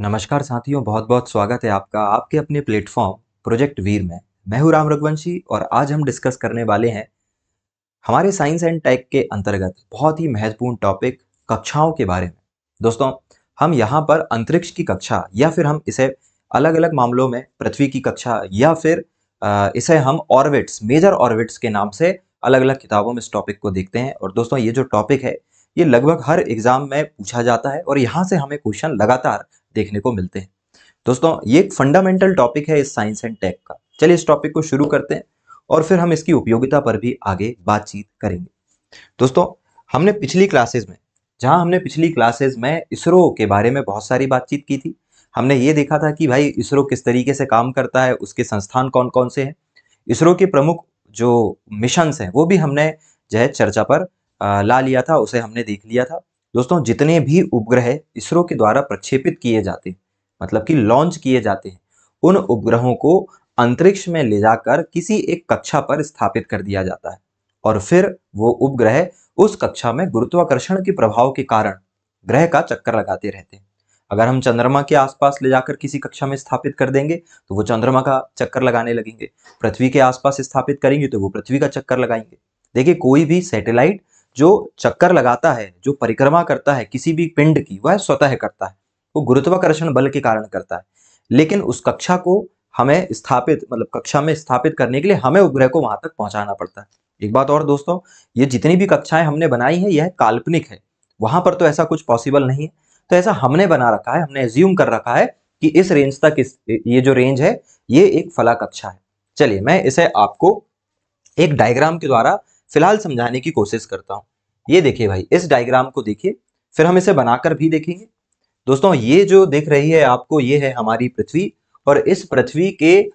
नमस्कार साथियों, बहुत बहुत स्वागत है आपका आपके अपने प्लेटफॉर्म प्रोजेक्ट वीर में। मैं हूं राम रघुवंशी और आज हम डिस्कस करने वाले हैं हमारे साइंस एंड टेक के अंतर्गत बहुत ही महत्वपूर्ण टॉपिक कक्षाओं के बारे में। दोस्तों, हम यहाँ पर अंतरिक्ष की कक्षा या फिर हम इसे अलग अलग मामलों में पृथ्वी की कक्षा या फिर इसे हम ऑर्बिट्स, मेजर ऑर्बिट्स के नाम से अलग अलग किताबों में इस टॉपिक को देखते हैं। और दोस्तों, ये जो टॉपिक है ये लगभग हर एग्जाम में पूछा जाता है और यहाँ से हमें क्वेश्चन लगातार देखने को मिलते हैं। दोस्तों, ये एक फंडामेंटल टॉपिक है इस साइंस एंड टेक का। चलिए इस टॉपिक को शुरू करते हैं और फिर हम इसकी उपयोगिता पर भी आगे बातचीत करेंगे। दोस्तों, हमने पिछली क्लासेस में इसरो के बारे में बहुत सारी बातचीत की थी। हमने ये देखा था कि भाई इसरो किस तरीके से काम करता है, उसके संस्थान कौन कौन से हैं, इसरो के प्रमुख जो मिशंस हैं वो भी हमने जो है चर्चा पर ला लिया था, उसे हमने देख लिया था। दोस्तों, जितने भी उपग्रह इसरो के द्वारा प्रक्षेपित किए जाते हैं, मतलब कि लॉन्च किए जाते हैं, उन उपग्रहों को अंतरिक्ष में ले जाकर किसी एक कक्षा पर स्थापित कर दिया जाता है और फिर वो उपग्रह उस कक्षा में गुरुत्वाकर्षण के प्रभाव के कारण ग्रह का चक्कर लगाते रहते हैं। अगर हम चंद्रमा के आसपास ले जाकर किसी कक्षा में स्थापित कर देंगे तो वो चंद्रमा का चक्कर लगाने लगेंगे, पृथ्वी के आसपास स्थापित करेंगे तो वो पृथ्वी का चक्कर लगाएंगे। देखिए, कोई भी सैटेलाइट जो चक्कर लगाता है, जो परिक्रमा करता है किसी भी पिंड की, वह स्वतः करता है, वो गुरुत्वाकर्षण बल के कारण करता है। लेकिन उस कक्षा को हमें स्थापित, मतलब कक्षा में स्थापित करने के लिए हमें उपग्रह को वहां तक पहुंचाना पड़ता है। एक बात और दोस्तों, ये जितनी भी कक्षाएं हमने बनाई है यह काल्पनिक है, वहां पर तो ऐसा कुछ पॉसिबल नहीं है। तो ऐसा हमने बना रखा है, हमने एज्यूम कर रखा है कि इस रेंज तक, ये जो रेंज है ये एक फला कक्षा है। चलिए मैं इसे आपको एक डायग्राम के द्वारा फिलहाल समझाने की कोशिश करता हूं। ये देखिए भाई, इस डायग्राम को देखिए, फिर हम इसे बनाकर भी देखेंगे। दोस्तों, ये जो दिख रही है आपको, ये है हमारी पृथ्वी और इस पृथ्वी के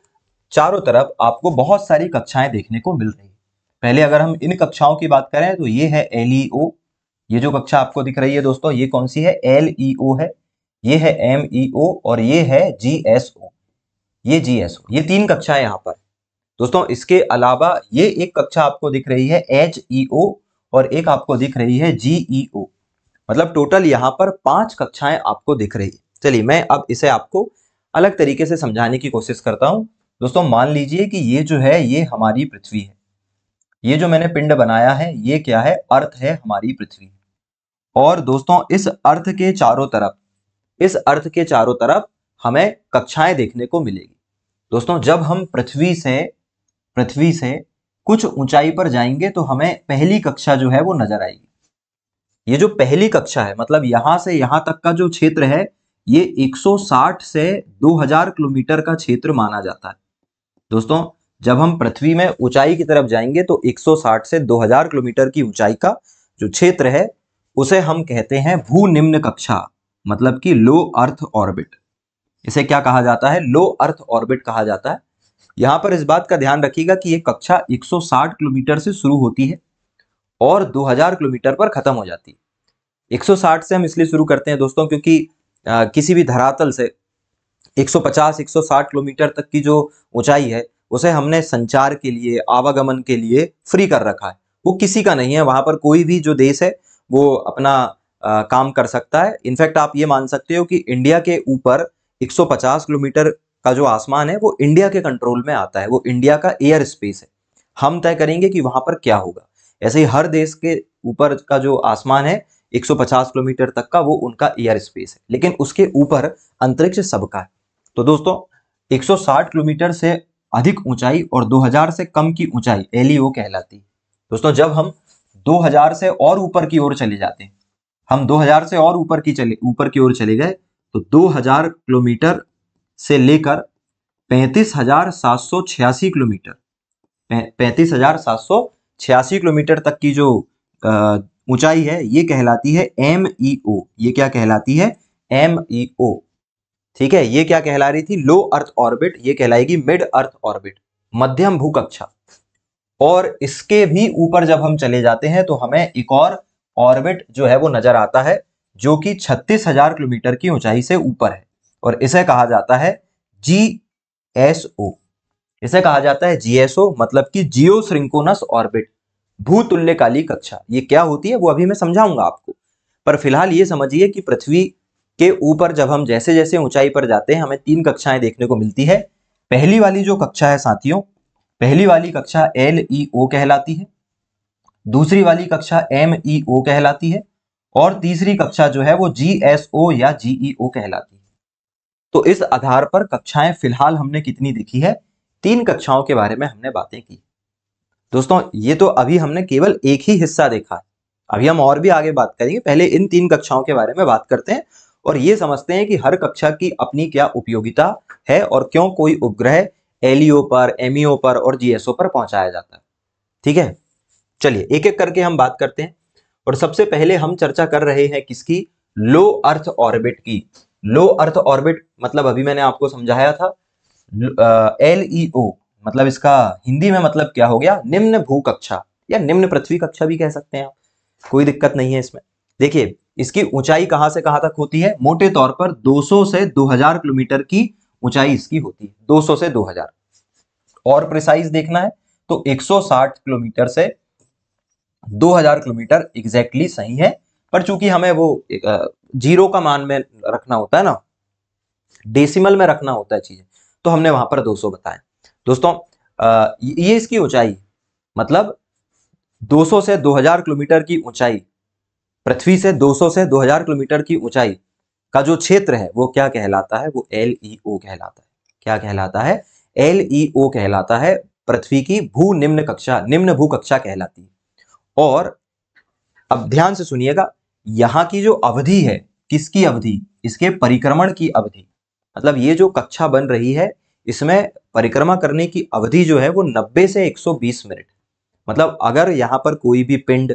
चारों तरफ आपको बहुत सारी कक्षाएं देखने को मिल रही है। पहले अगर हम इन कक्षाओं की बात करें तो ये है LEO। ये जो कक्षा आपको दिख रही है दोस्तों, ये कौन सी है? LEO है। ये है MEO और ये है GSO। ये GSO, ये तीन कक्षाएं यहाँ पर। दोस्तों, इसके अलावा ये एक कक्षा आपको दिख रही है HEO और एक आपको दिख रही है GEO। मतलब टोटल यहाँ पर 5 कक्षाएं आपको दिख रही है। चलिए मैं अब इसे आपको अलग तरीके से समझाने की कोशिश करता हूं। दोस्तों, मान लीजिए कि ये जो है ये हमारी पृथ्वी है, ये जो मैंने पिंड बनाया है ये क्या है? अर्थ है, हमारी पृथ्वी। और दोस्तों, इस अर्थ के चारों तरफ हमें कक्षाएं देखने को मिलेगी। दोस्तों, जब हम पृथ्वी से कुछ ऊंचाई पर जाएंगे तो हमें पहली कक्षा जो है वो नजर आएगी। ये जो पहली कक्षा है, मतलब यहां से यहां तक का जो क्षेत्र है ये 160 से 2000 किलोमीटर का क्षेत्र माना जाता है। दोस्तों, जब हम पृथ्वी में ऊंचाई की तरफ जाएंगे तो 160 से 2000 किलोमीटर की ऊंचाई का जो क्षेत्र है उसे हम कहते हैं भू निम्न कक्षा, मतलब कि लो अर्थ ऑर्बिट। इसे क्या कहा जाता है? लो अर्थ ऑर्बिट कहा जाता है। यहां पर इस बात का ध्यान रखिएगा कि ये कक्षा 160 किलोमीटर से शुरू होती है और 2000 किलोमीटर पर खत्म हो जाती है। 160 से हम इसलिए शुरू करते हैं दोस्तों क्योंकि किसी भी धरातल से 150-160 किलोमीटर तक की जो ऊंचाई है उसे हमने संचार के लिए, आवागमन के लिए फ्री कर रखा है। वो किसी का नहीं है, वहां पर कोई भी जो देश है वो अपना काम कर सकता है। इनफैक्ट आप ये मान सकते हो कि इंडिया के ऊपर 150 किलोमीटर का जो आसमान है वो इंडिया के कंट्रोल में आता है, वो इंडिया का एयर स्पेस है। हम तय करेंगे कि वहां पर क्या होगा। ऐसे ही हर देश के ऊपर का जो आसमान है 150 किलोमीटर तक का, वो उनका एयर स्पेस है, लेकिन उसके ऊपर अंतरिक्ष सबका है। तो दोस्तों, 160 किलोमीटर से अधिक ऊंचाई और 2000 से कम की ऊंचाई LEO कहलाती है। दोस्तों, जब हम 2000 से और ऊपर की ओर चले जाते हैं, हम 2000 से और ऊपर की ओर चले गए तो 2000 किलोमीटर से लेकर 35,786 किलोमीटर, 35,786 किलोमीटर तक की जो ऊंचाई है ये कहलाती है MEO। ये क्या कहलाती है? MEO। ठीक है, ये क्या कहला रही थी? लो अर्थ ऑर्बिट। ये कहलाएगी मिड अर्थ ऑर्बिट, मध्यम भू कक्षा। और इसके भी ऊपर जब हम चले जाते हैं तो हमें एक और ऑर्बिट जो है वो नजर आता है जो कि 36,000 किलोमीटर की ऊंचाई से ऊपर है और इसे कहा जाता है GSO। इसे कहा जाता है GSO, मतलब कि जियो सिंक्रोनस ऑर्बिट, भूतुल्यकाली कक्षा। ये क्या होती है वो अभी मैं समझाऊंगा आपको, पर फिलहाल ये समझिए कि पृथ्वी के ऊपर जब हम जैसे जैसे ऊंचाई पर जाते हैं हमें 3 कक्षाएं देखने को मिलती है। पहली वाली जो कक्षा है साथियों, पहली वाली कक्षा LEO कहलाती है, दूसरी वाली कक्षा MEO कहलाती है और तीसरी कक्षा जो है वो GSO या GEO कहलाती है। तो इस आधार पर कक्षाएं फिलहाल हमने कितनी देखी है, 3 कक्षाओं के बारे में हमने बातें की। दोस्तों ये तो अभी हमने केवल एक ही हिस्सा देखा है, अभी हम और भी आगे बात करेंगे। पहले इन 3 कक्षाओं के बारे में बात करते हैं और ये समझते हैं कि हर कक्षा की अपनी क्या उपयोगिता है और क्यों कोई उपग्रह LEO पर, MEO पर और GSO पर पहुंचाया जाता है। ठीक है, चलिए एक एक करके हम बात करते हैं। और सबसे पहले हम चर्चा कर रहे हैं किसकी, लो अर्थ ऑर्बिट की। लो अर्थ ऑर्बिट मतलब अभी मैंने आपको समझाया था, LEO मतलब इसका हिंदी में मतलब क्या हो गया, निम्न भू कक्षा या निम्न पृथ्वी कक्षा भी कह सकते हैं आप, कोई दिक्कत नहीं है इसमें। देखिए इसकी ऊंचाई कहां से कहां तक होती है, मोटे तौर पर 200 से 2000 किलोमीटर की ऊंचाई इसकी होती है, 200 से 2000। और प्रिसाइज देखना है तो 160 किलोमीटर से 2000 किलोमीटर एग्जैक्टली सही है। पर चूंकि हमें वो जीरो का मान में रखना होता है ना, डेसिमल में रखना होता है चीजें, तो हमने वहां पर 200 बताया। दोस्तों ये इसकी ऊंचाई, मतलब 200 से 2000 किलोमीटर की ऊंचाई, पृथ्वी से 200 से 2000 किलोमीटर की ऊंचाई का जो क्षेत्र है वो क्या कहलाता है, वो LEO कहलाता है। क्या कहलाता है, LEO कहलाता है। पृथ्वी की भू निम्न कक्षा, निम्न भू कक्षा कहलाती है। और अब ध्यान से सुनिएगा, यहां की जो अवधि है, किसकी अवधि, इसके परिक्रमण की अवधि, मतलब ये जो कक्षा बन रही है इसमें परिक्रमा करने की अवधि जो है वो 90 से 120 मिनट। मतलब अगर यहां पर कोई भी पिंड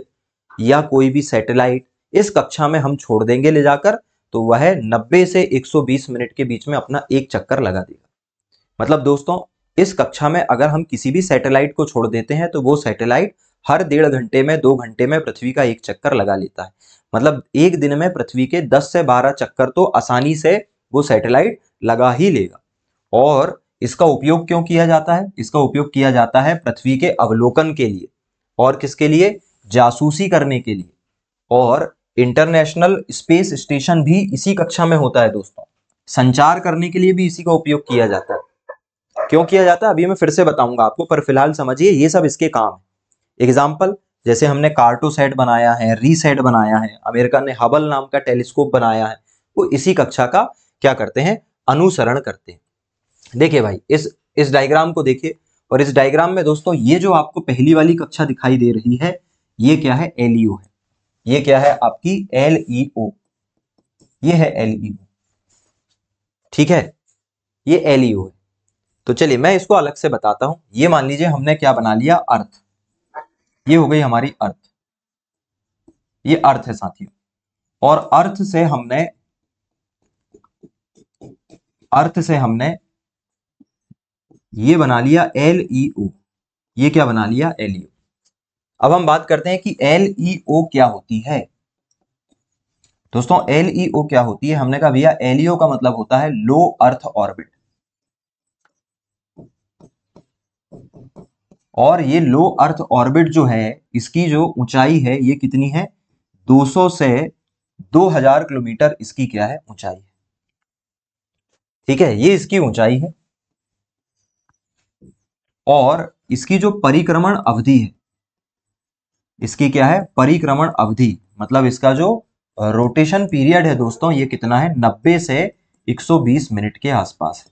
या कोई भी सैटेलाइट इस कक्षा में हम छोड़ देंगे ले जाकर, तो वह 90 से 120 मिनट के बीच में अपना एक चक्कर लगा देगा। मतलब दोस्तों इस कक्षा में अगर हम किसी भी सैटेलाइट को छोड़ देते हैं तो वो सैटेलाइट हर 1.5 घंटे में, 2 घंटे में पृथ्वी का एक चक्कर लगा लेता है। मतलब एक दिन में पृथ्वी के 10 से 12 चक्कर तो आसानी से वो सैटेलाइट लगा ही लेगा। और इसका उपयोग क्यों किया जाता है, इसका उपयोग किया जाता है पृथ्वी के अवलोकन के लिए, और किसके लिए, जासूसी करने के लिए। और इंटरनेशनल स्पेस स्टेशन भी इसी कक्षा में होता है दोस्तों, संचार करने के लिए भी इसी का उपयोग किया जाता है। क्यों किया जाता है अभी मैं फिर से बताऊंगा आपको, पर फिलहाल समझिए ये सब इसके काम है। एग्जाम्पल, जैसे हमने कार्टोसैट बनाया है, रीसैट बनाया है, अमेरिका ने हबल नाम का टेलीस्कोप बनाया है, वो इसी कक्षा का क्या करते हैं, अनुसरण करते हैं। देखिए भाई इस डायग्राम को देखिए, और इस डायग्राम में दोस्तों ये जो आपको पहली वाली कक्षा दिखाई दे रही है ये क्या है, LEO है। ये क्या है आपकी LEO, ये है LEO। ठीक है, ये LEO है। तो चलिए मैं इसको अलग से बताता हूं। ये मान लीजिए हमने क्या बना लिया, अर्थ, ये हो गई हमारी अर्थ, ये अर्थ है साथियों। और अर्थ से हमने ये बना लिया LEO, ये क्या बना लिया, LEO। अब हम बात करते हैं कि LEO क्या होती है। दोस्तों LEO क्या होती है, हमने कहा भैया LEO का मतलब होता है लो अर्थ ऑर्बिट। और ये लो अर्थ ऑर्बिट जो है इसकी जो ऊंचाई है ये कितनी है, 200 से 2000 किलोमीटर इसकी क्या है, ऊंचाई है। ठीक है, ये इसकी ऊंचाई है। और इसकी जो परिक्रमण अवधि है, इसकी क्या है, परिक्रमण अवधि, मतलब इसका जो रोटेशन पीरियड है दोस्तों ये कितना है, 90 से 120 मिनट के आसपास है।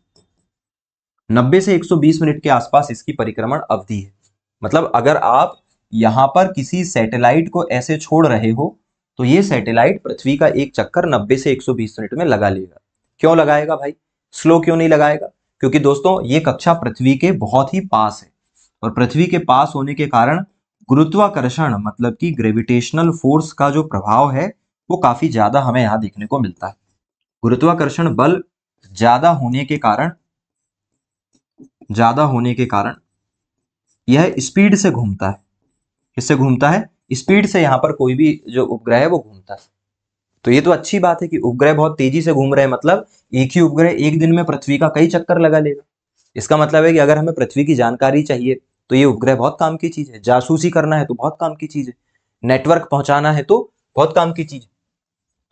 90 से 120 मिनट के आसपास इसकी परिक्रमण अवधि है। मतलब अगर आप यहां पर किसी सैटेलाइट को ऐसे छोड़ रहे हो तो ये सैटेलाइट पृथ्वी का एक चक्कर 90 से 120 मिनट में लगा लेगा। क्यों लगाएगा भाई, स्लो क्यों नहीं लगाएगा, क्योंकि दोस्तों ये कक्षा पृथ्वी के बहुत ही पास है, और पृथ्वी के पास होने के कारण गुरुत्वाकर्षण मतलब कि ग्रेविटेशनल फोर्स का जो प्रभाव है वो काफी ज्यादा हमें यहां देखने को मिलता है। गुरुत्वाकर्षण बल ज्यादा होने के कारण यह स्पीड से घूमता है। किससे घूमता है, स्पीड से यहाँ पर कोई भी जो उपग्रह है वो घूमता है। तो ये तो अच्छी बात है कि उपग्रह बहुत तेजी से घूम रहे हैं, मतलब एक ही उपग्रह एक दिन में पृथ्वी का कई चक्कर लगा लेगा। इसका मतलब है कि अगर हमें पृथ्वी की जानकारी चाहिए तो ये उपग्रह बहुत काम की चीज है, जासूसी करना है तो बहुत काम की चीज है, नेटवर्क पहुंचाना है तो बहुत काम की चीज है।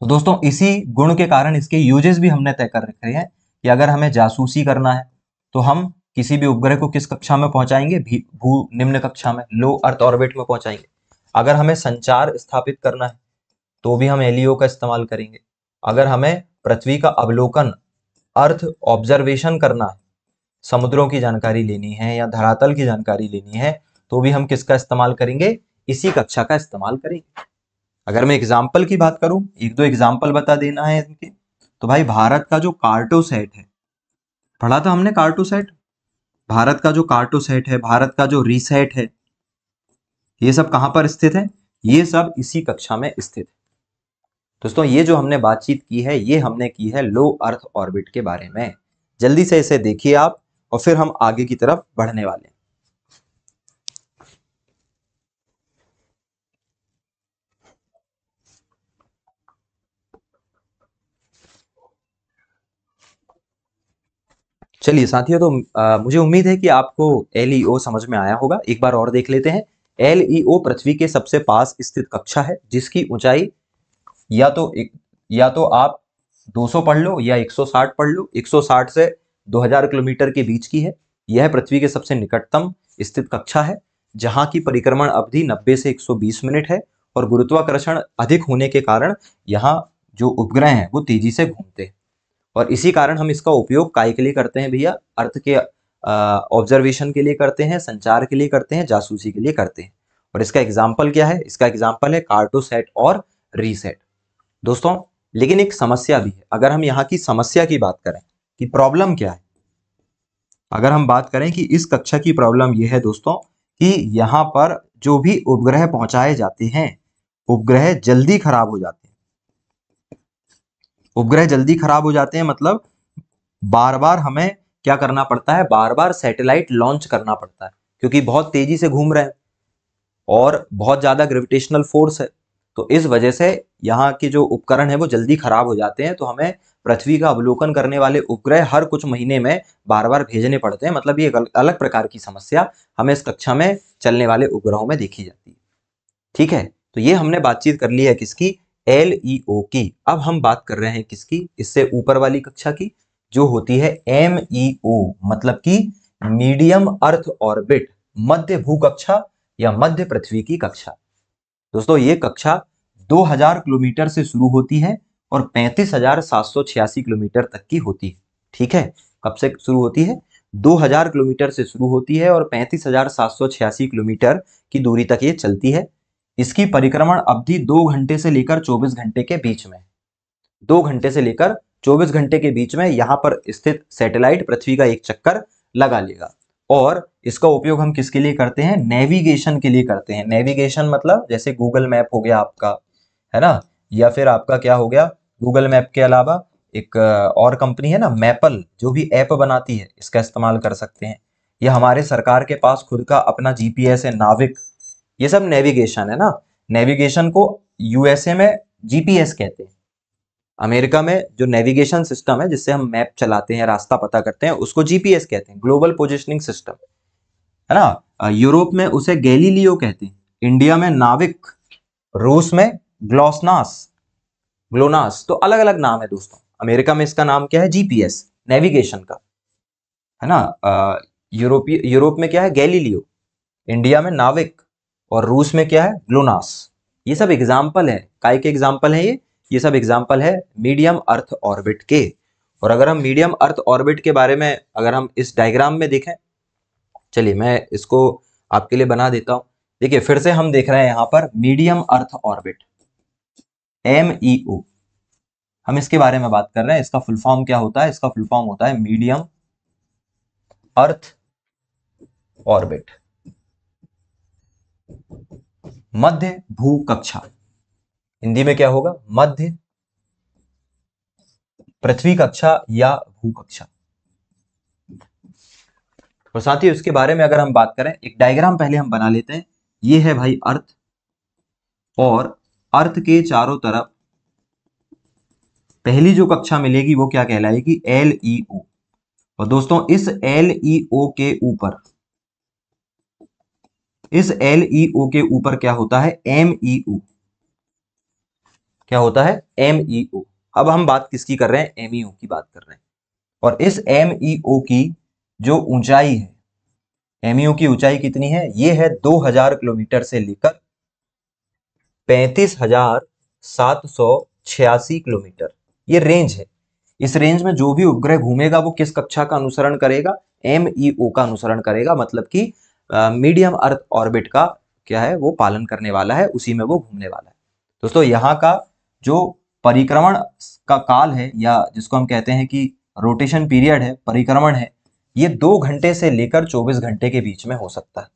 तो दोस्तों इसी गुण के कारण इसके यूजेस भी हमने तय कर रखे हैं कि अगर हमें जासूसी करना है तो हम किसी भी उपग्रह को किस कक्षा में पहुंचाएंगे, भू निम्न कक्षा में, लो अर्थ ऑर्बिट में पहुंचाएंगे। अगर हमें संचार स्थापित करना है तो भी हम एलईओ का इस्तेमाल करेंगे। अगर हमें पृथ्वी का अवलोकन, अर्थ ऑब्जर्वेशन करना है, समुद्रों की जानकारी लेनी है या धरातल की जानकारी लेनी है, तो भी हम किसका इस्तेमाल करेंगे, इसी कक्षा का इस्तेमाल करेंगे। अगर मैं एग्जाम्पल की बात करूं, एक दो एग्जाम्पल बता देना है इनके, तो भाई भारत का जो कार्टोसैट है, पढ़ा था हमने कार्टोसैट, भारत का जो कार्टोसैट है, भारत का जो रीसैट है, ये सब कहां पर स्थित है, ये सब इसी कक्षा में स्थित है। दोस्तों ये जो हमने बातचीत की है, ये हमने की है लो अर्थ ऑर्बिट के बारे में। जल्दी से इसे देखिए आप, और फिर हम आगे की तरफ बढ़ने वाले हैं। चलिए साथियों, तो मुझे उम्मीद है कि आपको एलईओ समझ में आया होगा। एक बार और देख लेते हैं। एलईओ पृथ्वी के सबसे पास स्थित कक्षा है जिसकी ऊंचाई या तो आप 200 पढ़ लो या 160 पढ़ लो, 160 से 2000 किलोमीटर के बीच की है। यह पृथ्वी के सबसे निकटतम स्थित कक्षा है, जहां की परिक्रमण अवधि 90 से 120 मिनट है, और गुरुत्वाकर्षण अधिक होने के कारण यहाँ जो उपग्रह हैं वो तेजी से घूमते हैं। और इसी कारण हम इसका उपयोग काय के लिए करते हैं भैया, अर्थ के ऑब्जर्वेशन के लिए करते हैं, संचार के लिए करते हैं, जासूसी के लिए करते हैं। और इसका एग्जाम्पल क्या है, इसका एग्जाम्पल है कार्टोसैट और रीसैट। दोस्तों लेकिन एक समस्या भी है। अगर हम यहाँ की समस्या की बात करें कि प्रॉब्लम क्या है, अगर हम बात करें कि इस कक्षा की प्रॉब्लम यह है दोस्तों कि यहाँ पर जो भी उपग्रह पहुंचाए जाते हैं, उपग्रह जल्दी खराब हो जाते हैं। उपग्रह जल्दी खराब हो जाते हैं मतलब बार बार हमें क्या करना पड़ता है, बार बार सैटेलाइट लॉन्च करना पड़ता है, क्योंकि बहुत तेजी से घूम रहे हैं और बहुत ज्यादा ग्रेविटेशनल फोर्स है। तो इस वजह से यहाँ के जो उपकरण है वो जल्दी खराब हो जाते हैं। तो हमें पृथ्वी का अवलोकन करने वाले उपग्रह हर कुछ महीने में बार बार भेजने पड़ते हैं। मतलब ये एक अलग प्रकार की समस्या हमें इस कक्षा में चलने वाले उपग्रहों में देखी जाती है। ठीक है, तो ये हमने बातचीत कर ली है किसकी, एलईओ की। अब हम बात कर रहे हैं किसकी, इससे ऊपर वाली कक्षा की, जो होती है एमईओ, मतलब कि मीडियम अर्थ ऑर्बिट, मध्य भू कक्षा या मध्य पृथ्वी की कक्षा। दोस्तों ये कक्षा 2000 किलोमीटर से शुरू होती है और 35,786 किलोमीटर तक की होती है। ठीक है, कब से शुरू होती है, 2000 किलोमीटर से शुरू होती है और 35,786 किलोमीटर की दूरी तक ये चलती है। इसकी परिक्रमण अवधि 2 घंटे से लेकर 24 घंटे के बीच में, 2 घंटे से लेकर 24 घंटे के बीच में यहाँ पर स्थित सैटेलाइट पृथ्वी का एक चक्कर लगा लेगा। और इसका उपयोग हम किसके लिए करते हैं, नेविगेशन के लिए करते हैं। नेविगेशन मतलब जैसे गूगल मैप हो गया आपका, है ना, या फिर आपका क्या हो गया, गूगल मैप के अलावा एक और कंपनी है ना मैपल, जो भी ऐप बनाती है, इसका इस्तेमाल कर सकते हैं। या हमारे सरकार के पास खुद का अपना जीपीएस है, नाविक, ये सब नेविगेशन है ना। नेविगेशन को यूएसए में जीपीएस कहते हैं, अमेरिका में जो नेविगेशन सिस्टम है जिससे हम मैप चलाते हैं, रास्ता पता करते हैं, उसको जीपीएस कहते हैं, ग्लोबल पोजिशनिंग सिस्टम, है ना। यूरोप में उसे गैलीलियो कहते हैं, इंडिया में नाविक, रूस में ग्लोनास, ग्लोनास। तो अलग अलग नाम है दोस्तों। अमेरिका में इसका नाम क्या है, जीपीएस, नेविगेशन का, है ना। यूरोप में क्या है, गैलीलियो, इंडिया में नाविक, और रूस में क्या है, ग्लोनास। ये सब एग्जाम्पल है, काय के एग्जाम्पल है ये सब एग्जाम्पल है मीडियम अर्थ ऑर्बिट के। और अगर हम मीडियम अर्थ ऑर्बिट के बारे में अगर हम इस डायग्राम में देखें, चलिए मैं इसको आपके लिए बना देता हूं। देखिए फिर से हम देख रहे हैं यहां पर मीडियम अर्थ ऑर्बिट, एमईओ, हम इसके बारे में बात कर रहे हैं। इसका फुल फॉर्म क्या होता है, इसका फुल फॉर्म होता है मीडियम अर्थ ऑर्बिट, मध्य भू कक्षा। हिंदी में क्या होगा, मध्य पृथ्वी कक्षा या भू कक्षा। और साथ ही उसके बारे में अगर हम बात करें, एक डायग्राम पहले हम बना लेते हैं। ये है भाई अर्थ, और अर्थ के चारों तरफ पहली जो कक्षा मिलेगी वो क्या कहलाएगी, एलईओ। और दोस्तों इस एलईओ के ऊपर, इस एलईओ के ऊपर क्या होता है, एमईओ। क्या होता है, एमईओ। अब हम बात किसकी कर रहे हैं, एमईओ की बात कर रहे हैं। और इस एमईओ की जो ऊंचाई है, एमईओ की ऊंचाई कितनी है, ये है 2000 किलोमीटर से लेकर 35,786 किलोमीटर, ये रेंज है। इस रेंज में जो भी उपग्रह घूमेगा वो किस कक्षा का अनुसरण करेगा, एमईओ का अनुसरण करेगा, मतलब कि मीडियम अर्थ ऑर्बिट का क्या है, वो पालन करने वाला है, उसी में वो घूमने वाला है। दोस्तों यहाँ का जो परिक्रमण का काल है, या जिसको हम कहते हैं कि रोटेशन पीरियड है, परिक्रमण है, ये 2 घंटे से लेकर 24 घंटे के बीच में हो सकता है।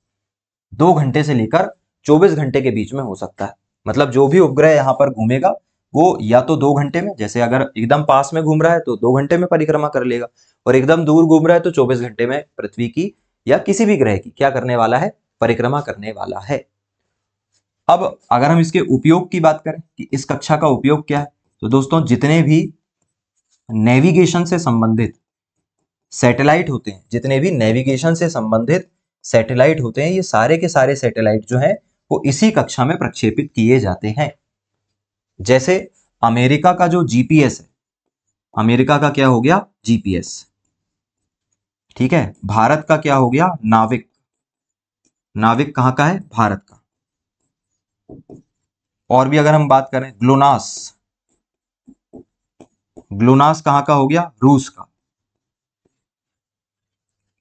2 घंटे से लेकर 24 घंटे के बीच में हो सकता है। मतलब जो भी उपग्रह यहाँ पर घूमेगा वो या तो 2 घंटे में, जैसे अगर एकदम पास में घूम रहा है तो 2 घंटे में परिक्रमा कर लेगा, और एकदम दूर घूम रहा है तो 24 घंटे में पृथ्वी की या किसी भी ग्रह की क्या करने वाला है, परिक्रमा करने वाला है। अब अगर हम इसके उपयोग की बात करें कि इस कक्षा का उपयोग क्या है, तो दोस्तों जितने भी नेविगेशन से संबंधित सैटेलाइट होते हैं, जितने भी नेविगेशन से संबंधित सैटेलाइट होते हैं, ये सारे के सारे सैटेलाइट जो है वो इसी कक्षा में प्रक्षेपित किए जाते हैं। जैसे अमेरिका का जो जीपीएस है, अमेरिका का क्या हो गया, जीपीएस, ठीक है। भारत का क्या हो गया, नाविक, नाविक कहां का है, भारत का। और भी अगर हम बात करें, ग्लोनास, ग्लोनास कहां का हो गया, रूस का।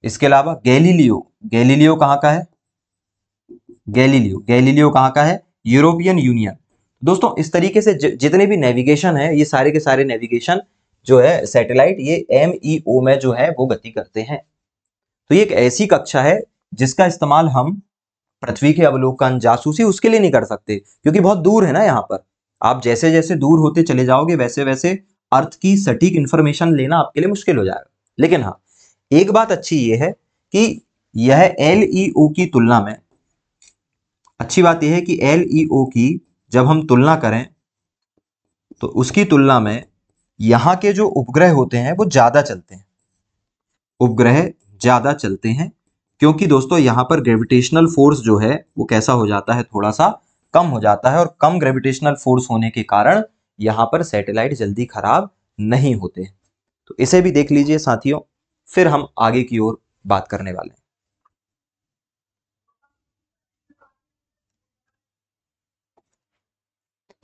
इसके अलावा गैलीलियो, गैलीलियो कहां का है, गैलीलियो, गैलीलियो कहां का है, यूरोपियन यूनियन। दोस्तों इस तरीके से जितने भी नेविगेशन है, ये सारे के सारे नेविगेशन जो है सैटेलाइट, ये एमईओ में जो है वो गति करते हैं। तो ये एक ऐसी कक्षा है जिसका इस्तेमाल हम पृथ्वी के अवलोकन, जासूसी उसके लिए नहीं कर सकते, क्योंकि बहुत दूर है ना। यहाँ पर आप जैसे जैसे दूर होते चले जाओगे वैसे वैसे अर्थ की सटीक इंफॉर्मेशन लेना आपके लिए मुश्किल हो जाएगा। लेकिन हाँ, एक बात अच्छी ये है कि यह एलईओ की तुलना में, अच्छी बात यह है कि एलईओ की जब हम तुलना करें तो उसकी तुलना में यहाँ के जो उपग्रह होते हैं वो ज्यादा चलते हैं, उपग्रह ज्यादा चलते हैं, क्योंकि दोस्तों यहाँ पर ग्रेविटेशनल फोर्स जो है वो कैसा हो जाता है, थोड़ा सा कम हो जाता है, और कम ग्रेविटेशनल फोर्स होने के कारण यहाँ पर सैटेलाइट जल्दी खराब नहीं होते। तो इसे भी देख लीजिए साथियों, फिर हम आगे की ओर बात करने वाले हैं।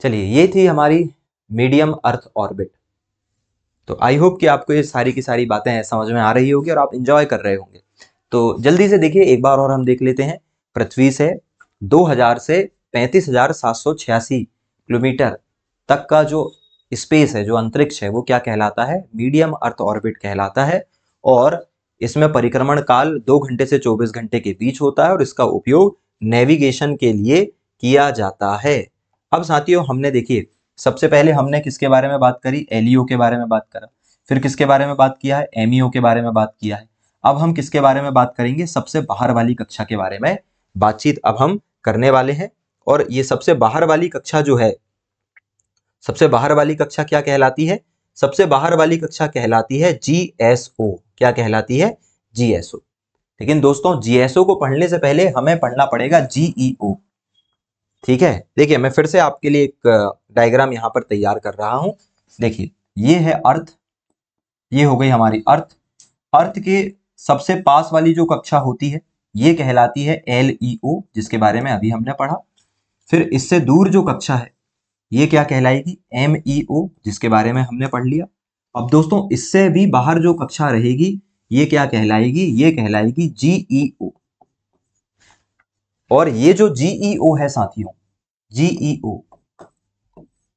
चलिए, ये थी हमारी मीडियम अर्थ ऑर्बिट। तो आई होप कि आपको ये सारी की सारी बातें समझ में आ रही होगी और आप इंजॉय कर रहे होंगे। तो जल्दी से देखिए, एक बार और हम देख लेते हैं। पृथ्वी से 2000 से 35,786 किलोमीटर तक का जो स्पेस है, जो अंतरिक्ष है, वो क्या कहलाता है, मीडियम अर्थ ऑर्बिट कहलाता है। और इसमें परिक्रमण काल 2 घंटे से 24 घंटे के बीच होता है, और इसका उपयोग नेविगेशन के लिए किया जाता है। अब साथियों, हमने देखिए सबसे पहले हमने किसके बारे में बात करी, एलईओ के बारे में बात करा, फिर किसके बारे में बात किया है, एमईओ के बारे में बात किया है। अब हम किसके बारे में बात करेंगे, सबसे बाहर वाली कक्षा के बारे में बातचीत अब हम करने वाले हैं। और ये सबसे बाहर वाली कक्षा जो है, सबसे बाहर वाली कक्षा क्या कहलाती है, सबसे बाहर वाली कक्षा कहलाती है जीएसओ। क्या कहलाती है, जीएसओ। लेकिन दोस्तों जीएसओ को पढ़ने से पहले हमें पढ़ना पड़ेगा जीईओ, ठीक है। देखिए मैं फिर से आपके लिए एक डायग्राम यहां पर तैयार कर रहा हूं। देखिए ये है अर्थ, ये हो गई हमारी अर्थ। अर्थ के सबसे पास वाली जो कक्षा होती है ये कहलाती है एलईओ, जिसके बारे में अभी हमने पढ़ा। फिर इससे दूर जो कक्षा है ये क्या कहलाएगी, एमईओ, जिसके बारे में हमने पढ़ लिया। अब दोस्तों इससे भी बाहर जो कक्षा रहेगी ये क्या कहलाएगी, ये कहलाएगी जीईओ। और ये जो जीईओ है साथियों, जीईओ,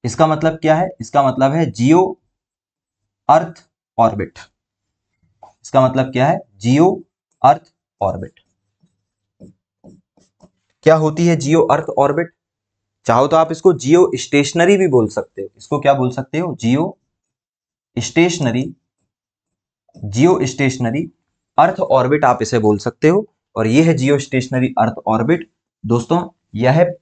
इसका मतलब क्या है, इसका मतलब है जियो अर्थ ऑर्बिट। इसका मतलब क्या है, जियो अर्थ ऑर्बिट। क्या होती है जियो अर्थ ऑर्बिट, चाहो तो आप इसको जियो स्टेशनरी भी बोल सकते हो। इसको क्या बोल सकते हो, जियो स्टेशनरी, जियो स्टेशनरी अर्थ ऑर्बिट आप इसे बोल सकते हो। और ये है जियो स्टेशनरी अर्थ ऑर्बिट। दोस्तों यह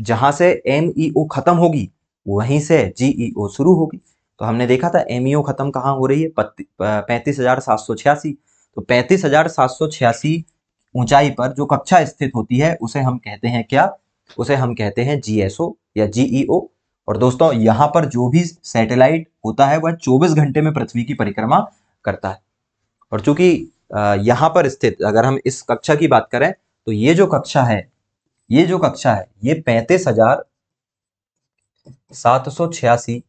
जहां से एमईओ खत्म होगी वहीं से जीईओ शुरू होगी। तो हमने देखा था एमईओ खत्म कहां हो रही है, 35,786। तो 35,786 ऊंचाई पर जो कक्षा स्थित होती है उसे हम कहते हैं क्या, उसे हम कहते हैं जीएसओ या जीईओ। और दोस्तों यहाँ पर जो भी सैटेलाइट होता है वह 24 घंटे में पृथ्वी की परिक्रमा करता है। और चूंकि यहाँ पर स्थित, अगर हम इस कक्षा की बात करें तो ये जो कक्षा है ये 35,786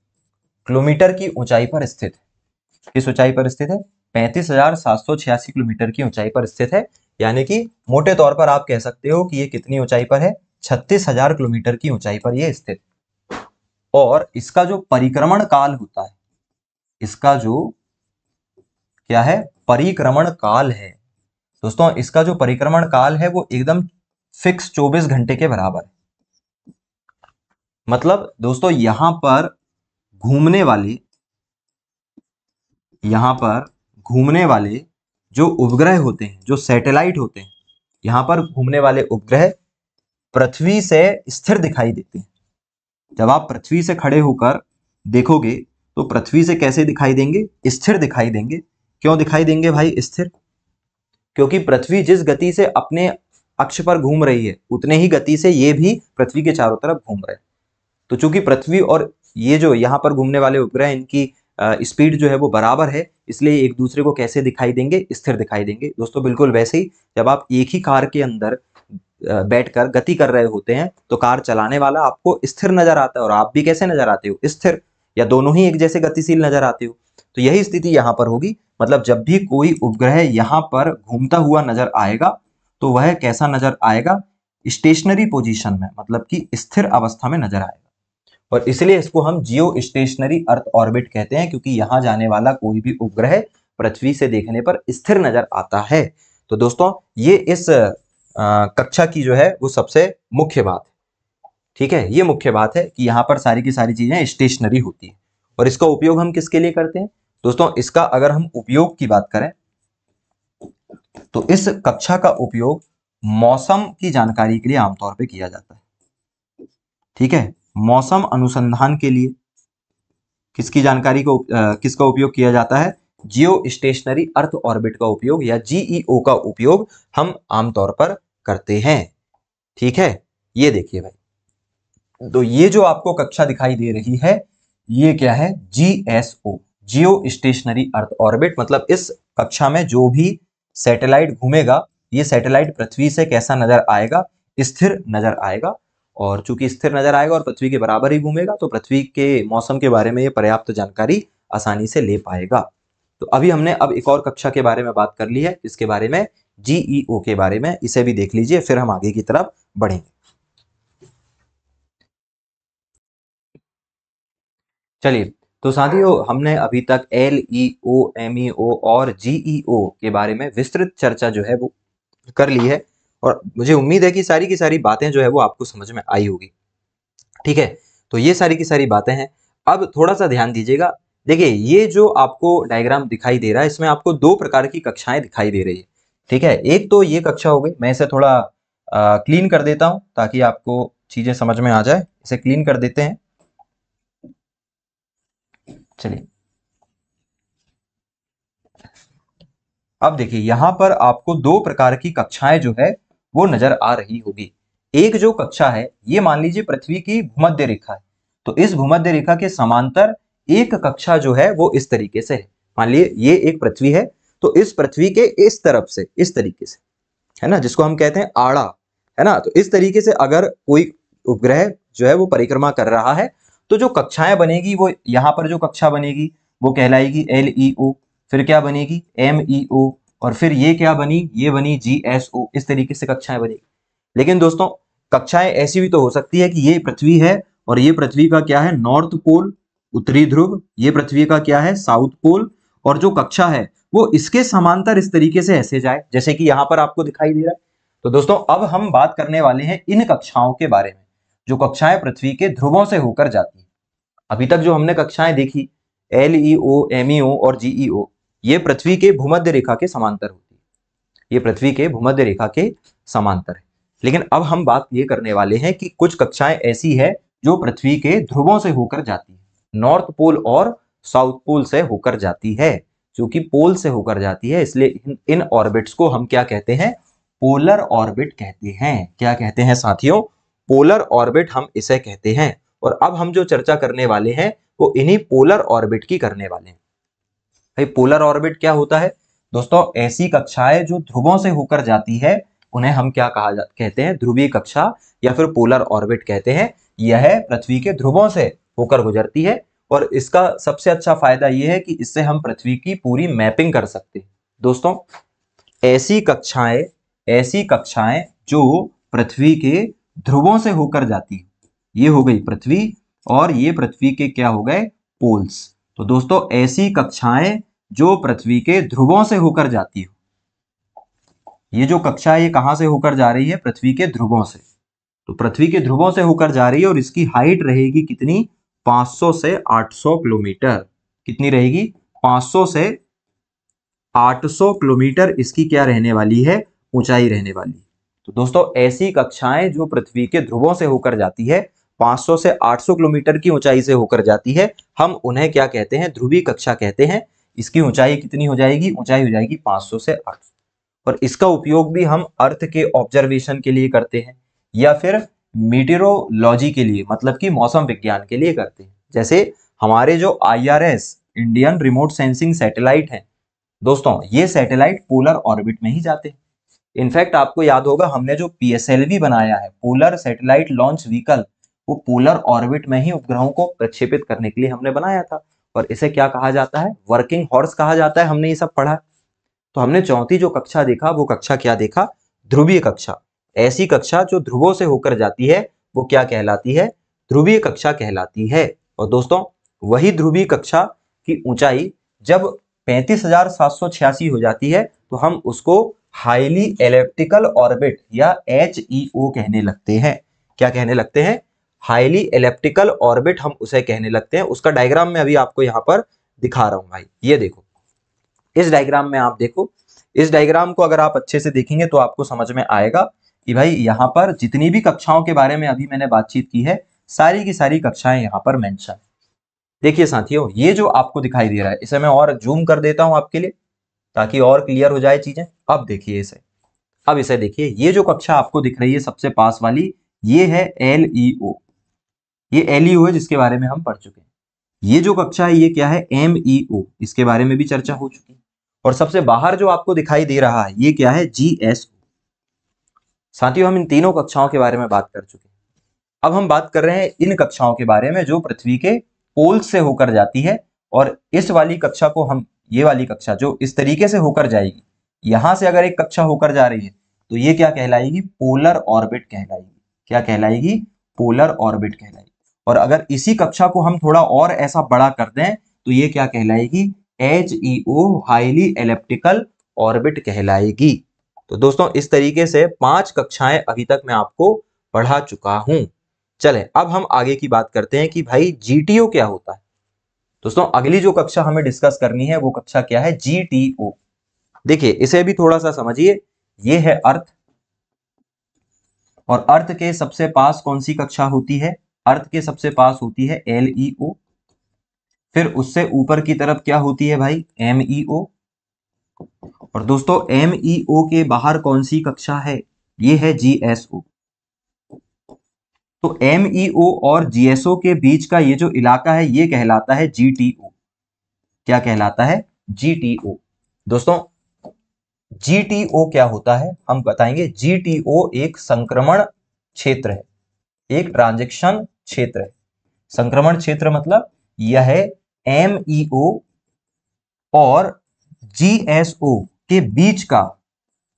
किलोमीटर की ऊंचाई पर स्थित है। किस ऊंचाई पर स्थित है? 35,786 किलोमीटर की ऊंचाई पर स्थित है। यानी कि मोटे तौर पर आप कह सकते हो कि ये कितनी ऊंचाई पर है? 36,000 किलोमीटर की ऊंचाई पर ये स्थित। और इसका जो परिक्रमण काल होता है, इसका जो क्या है? परिक्रमण काल है दोस्तों, इसका जो परिक्रमण काल है वो एकदम फिक्स 24 घंटे के बराबर है। मतलब दोस्तों यहां पर घूमने वाले जो उपग्रह होते हैं, जो सैटेलाइट होते हैं, यहां पर घूमने वाले उपग्रह पृथ्वी से स्थिर दिखाई देते हैं। जब आप पृथ्वी से खड़े होकर देखोगे तो पृथ्वी से कैसे दिखाई देंगे? स्थिर दिखाई देंगे। क्यों दिखाई देंगे भाई स्थिर? क्योंकि पृथ्वी जिस गति से अपने अक्ष पर घूम रही है उतने ही गति से ये भी पृथ्वी के चारों तरफ घूम रहे हैं। तो चूंकि पृथ्वी और ये जो यहाँ पर घूमने वाले उपग्रह, इनकी स्पीड जो है वो बराबर है, इसलिए एक दूसरे को कैसे दिखाई देंगे? स्थिर दिखाई देंगे। दोस्तों बिल्कुल वैसे ही जब आप एक ही कार के अंदर बैठकर गति कर रहे होते हैं तो कार चलाने वाला आपको स्थिर नजर आता है और आप भी कैसे नजर आते हो? स्थिर, या दोनों ही एक जैसे गतिशील नजर आते हो। तो यही स्थिति यहाँ पर होगी। मतलब जब भी कोई उपग्रह यहाँ पर घूमता हुआ नजर आएगा तो वह कैसा नजर आएगा? स्टेशनरी पोजीशन में, मतलब कि स्थिर अवस्था में नजर आएगा। और इसलिए इसको हम जियो स्टेशनरी अर्थ ऑर्बिट कहते हैं, क्योंकि यहाँ जाने वाला कोई भी उपग्रह पृथ्वी से देखने पर स्थिर नजर आता है। तो दोस्तों ये इस कक्षा की जो है वो सबसे मुख्य बात है। ठीक है, ये मुख्य बात है कि यहाँ पर सारी की सारी चीजें स्टेशनरी होती है। और इसका उपयोग हम किसके लिए करते हैं? दोस्तों इसका अगर हम उपयोग की बात करें तो इस कक्षा का उपयोग मौसम की जानकारी के लिए आमतौर पर किया जाता है। ठीक है, मौसम अनुसंधान के लिए किसकी जानकारी को किसका उपयोग किया जाता है? जियो स्टेशनरी अर्थ ऑर्बिट का उपयोग या जीईओ का उपयोग हम आमतौर पर करते हैं। ठीक है, ये देखिए भाई, तो ये जो आपको कक्षा दिखाई दे रही है ये क्या है? जीएसओ, जियो स्टेशनरी अर्थ ऑर्बिट। मतलब इस कक्षा में जो भी सैटेलाइट घूमेगा ये सैटेलाइट पृथ्वी से कैसा नजर आएगा? स्थिर नजर आएगा। और चूंकि स्थिर नजर आएगा और पृथ्वी के बराबर ही घूमेगा तो पृथ्वी के मौसम के बारे में ये पर्याप्त जानकारी आसानी से ले पाएगा। तो अभी हमने अब एक और कक्षा के बारे में बात कर ली है, इसके बारे में जीईओ के बारे में, इसे भी देख लीजिए फिर हम आगे की तरफ बढ़ेंगे। चलिए, तो साथियों हमने अभी तक LEO, MEO और GEO के बारे में विस्तृत चर्चा जो है वो कर ली है और मुझे उम्मीद है कि सारी की सारी बातें जो है वो आपको समझ में आई होगी। ठीक है, तो ये सारी की सारी बातें हैं। अब थोड़ा सा ध्यान दीजिएगा। देखिए ये जो आपको डायग्राम दिखाई दे रहा है इसमें आपको दो प्रकार की कक्षाएं दिखाई दे रही है। ठीक है, एक तो ये कक्षा हो गई, मैं इसे थोड़ा क्लीन कर देता हूं ताकि आपको चीजें समझ में आ जाए। इसे क्लीन कर देते हैं। चलिए, अब देखिए यहां पर आपको दो प्रकार की कक्षाएं जो है वो नजर आ रही होगी। एक जो कक्षा है ये मान लीजिए पृथ्वी की भूमध्य रेखा है, तो इस भूमध्य रेखा के समांतर एक कक्षा जो है वो इस तरीके से है। मान लीजिए ये एक पृथ्वी है, तो इस पृथ्वी के इस तरफ से इस तरीके से, है ना, जिसको हम कहते हैं आड़ा, है ना, तो इस तरीके से अगर कोई उपग्रह जो है वो परिक्रमा कर रहा है तो जो कक्षाएं बनेगी वो यहाँ पर जो कक्षा बनेगी वो कहलाएगी LEO, फिर क्या बनेगी? MEO, और फिर ये क्या बनी? ये बनी GSO। इस तरीके से कक्षाएं बनेगी। लेकिन दोस्तों कक्षाएं ऐसी भी तो हो सकती है कि ये पृथ्वी है और ये पृथ्वी का क्या है? नॉर्थ पोल, उत्तरी ध्रुव, ये पृथ्वी का क्या है? साउथ पोल, और जो कक्षा है वो इसके समांतर इस तरीके से ऐसे जाए जैसे कि यहां पर आपको दिखाई दे रहा है। तो दोस्तों अब हम बात करने वाले हैं इन कक्षाओं के बारे में, जो कक्षाएं पृथ्वी के ध्रुवों से होकर जाती है। अभी तक जो हमने कक्षाएं देखी LEO, MEO और GEO, ये पृथ्वी के भूमध्य रेखा के समांतर होती है। ये पृथ्वी के भूमध्य रेखा के समांतर है। लेकिन अब हम बात ये करने वाले हैं कि कुछ कक्षाएं ऐसी है जो पृथ्वी के ध्रुवों से होकर जाती है, नॉर्थ पोल और साउथ पोल से होकर जाती है। क्योंकि पोल से होकर जाती है इसलिए इन ऑर्बिट्स को हम क्या कहते हैं? पोलर ऑर्बिट कहते हैं। क्या कहते हैं साथियों? पोलर ऑर्बिट हम इसे कहते हैं। और अब हम जो चर्चा करने वाले हैं वो इन्हीं पोलर ऑर्बिट की करने वाले हैं। भाई पोलर ऑर्बिट क्या होता है दोस्तों? ऐसी कक्षाएं जो ध्रुवों से होकर जाती है उन्हें हम क्या कहते हैं? ध्रुवीय कक्षा या फिर पोलर ऑर्बिट कहते हैं। यह पृथ्वी के ध्रुवों से होकर गुजरती है और इसका सबसे अच्छा फायदा यह है कि इससे हम पृथ्वी की पूरी मैपिंग कर सकते हैं। दोस्तों ऐसी कक्षाएं जो पृथ्वी के ध्रुवों से होकर जाती है, ये हो गई पृथ्वी और ये पृथ्वी के क्या हो गए? पोल्स। तो दोस्तों ऐसी कक्षाएं जो पृथ्वी के ध्रुवों से होकर जाती है, ये जो कक्षा है ये कहां से होकर जा रही है? पृथ्वी के ध्रुवों से। तो पृथ्वी के ध्रुवों से होकर जा रही है और इसकी हाइट रहेगी कितनी? 500 से 800 किलोमीटर। कितनी रहेगी? 500 से 800 किलोमीटर इसकी क्या रहने वाली है? ऊंचाई रहने वाली। तो दोस्तों ऐसी कक्षाएं जो पृथ्वी के ध्रुवों से होकर जाती है, 500 से 800 किलोमीटर की ऊंचाई से होकर जाती है, हम उन्हें क्या कहते हैं? ध्रुवीय कक्षा कहते हैं। इसकी ऊंचाई कितनी हो जाएगी? ऊंचाई हो जाएगी 500 से 800। और इसका उपयोग भी हम अर्थ के ऑब्जर्वेशन के लिए करते हैं या फिर मीटेरोलॉजी के लिए, मतलब कि मौसम विज्ञान के लिए करते हैं। जैसे हमारे जो IRS Indian remote sensing satellite हैं दोस्तों, ये सैटेलाइट पोलर ऑर्बिट में ही जाते हैं। इनफैक्ट आपको याद होगा हमने जो PSLV बनाया है, पोलर सैटेलाइट लॉन्च व्हीकल, वो पोलर ऑर्बिट में ही उपग्रहों को प्रक्षेपित करने के लिए हमने बनाया था। और इसे क्या कहा जाता है? वर्किंग हॉर्स कहा जाता है। हमने ये सब पढ़ा। तो हमने चौथी जो कक्षा देखा वो कक्षा क्या देखा? ध्रुवीय कक्षा। ऐसी कक्षा जो ध्रुवों से होकर जाती है वो क्या कहलाती है? ध्रुवीय कक्षा कहलाती है। और दोस्तों वही ध्रुवीय कक्षा की ऊंचाई जब 35,786 हो जाती है तो हम उसको हाईली एलिप्टिकल ऑर्बिट या HEO कहने लगते हैं। क्या कहने लगते हैं? हाईली एलिप्टिकल ऑर्बिट हम उसे कहने लगते हैं। उसका डायग्राम मैं अभी आपको यहां पर दिखा रहा हूं भाई। ये देखो, इस डायग्राम में आप देखो, इस डायग्राम को अगर आप अच्छे से देखेंगे तो आपको समझ में आएगा कि भाई यहाँ पर जितनी भी कक्षाओं के बारे में अभी मैंने बातचीत की है, सारी की सारी कक्षाएं यहाँ पर मेंशन है। देखिए साथियों, ये जो आपको दिखाई दे रहा है इसे मैं और जूम कर देता हूं आपके लिए ताकि और क्लियर हो जाए चीजें। अब देखिए इसे, अब इसे देखिए, ये जो कक्षा आपको दिख रही है सबसे पास वाली, ये है LEO। ये LEO है जिसके बारे में हम पढ़ चुके हैं। ये जो कक्षा है ये क्या है? MEO। इसके बारे में भी चर्चा हो चुकी है। और सबसे बाहर जो आपको दिखाई दे रहा है ये क्या है? GSO। साथियों हम इन तीनों कक्षाओं के बारे में बात कर चुके हैं। अब हम बात कर रहे हैं इन कक्षाओं के बारे में जो पृथ्वी के पोल से होकर जाती है। और इस वाली कक्षा को हम, ये वाली कक्षा जो इस तरीके से होकर जाएगी, यहां से अगर एक कक्षा होकर जा रही है तो ये क्या कहलाएगी? पोलर ऑर्बिट कहलाएगी। क्या कहलाएगी? पोलर ऑर्बिट कहलाएगी। और अगर इसी कक्षा को हम थोड़ा और ऐसा बड़ा कर दें तो ये क्या कहलाएगी? HEO, हाईली एलिप्टिकल ऑर्बिट कहलाएगी। तो दोस्तों इस तरीके से 5 कक्षाएं अभी तक मैं आपको पढ़ा चुका हूं। चले अब हम आगे की बात करते हैं कि भाई GTO क्या होता है। दोस्तों अगली जो कक्षा हमें डिस्कस करनी है वो कक्षा क्या है? GTO। देखिए इसे भी थोड़ा सा समझिए। ये है अर्थ, और अर्थ के सबसे पास कौन सी कक्षा होती है? अर्थ के सबसे पास होती है LEO। फिर उससे ऊपर की तरफ क्या होती है भाई? MEO। और दोस्तों MEO के बाहर कौन सी कक्षा है? ये है GSO। तो MEO और GSO के बीच का ये जो इलाका है ये कहलाता है GTO। क्या कहलाता है? GTO। दोस्तों GTO क्या होता है हम बताएंगे। GTO एक संक्रमण क्षेत्र है, एक ट्रांजैक्शन क्षेत्र है। संक्रमण क्षेत्र मतलब यह MEO और GSO के बीच का,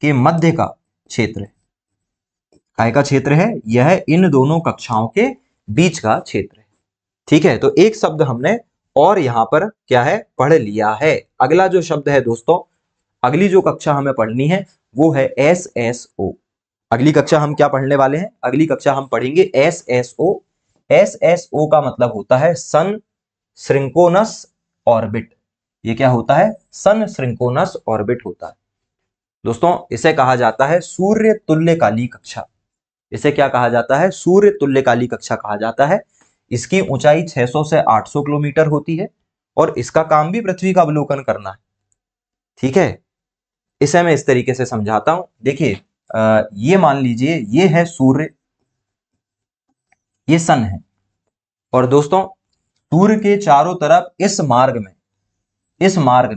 के मध्य का क्षेत्र है। काय का क्षेत्र है? यह इन दोनों कक्षाओं के बीच का क्षेत्र है। ठीक है, तो एक शब्द हमने और यहां पर क्या है? पढ़ लिया है। अगला जो शब्द है दोस्तों, अगली जो कक्षा हमें पढ़नी है वो है SSO। अगली कक्षा हम क्या पढ़ने वाले हैं? अगली कक्षा हम पढ़ेंगे SSO। SSO का मतलब होता है सन सिंक्रोनस ऑर्बिट। ये क्या होता है? सन सिंक्रोनस ऑर्बिट होता है। दोस्तों इसे कहा जाता है सूर्य तुल्यकाली कक्षा। इसे क्या कहा जाता है? सूर्य तुल्यकाली कक्षा कहा जाता है। इसकी ऊंचाई 600 से 800 किलोमीटर होती है और इसका काम भी पृथ्वी का अवलोकन करना है। ठीक है, इसे मैं इस तरीके से समझाता हूं। देखिए ये मान लीजिए ये है सूर्य, ये सन है, और दोस्तों सूर्य के चारों तरफ इस मार्ग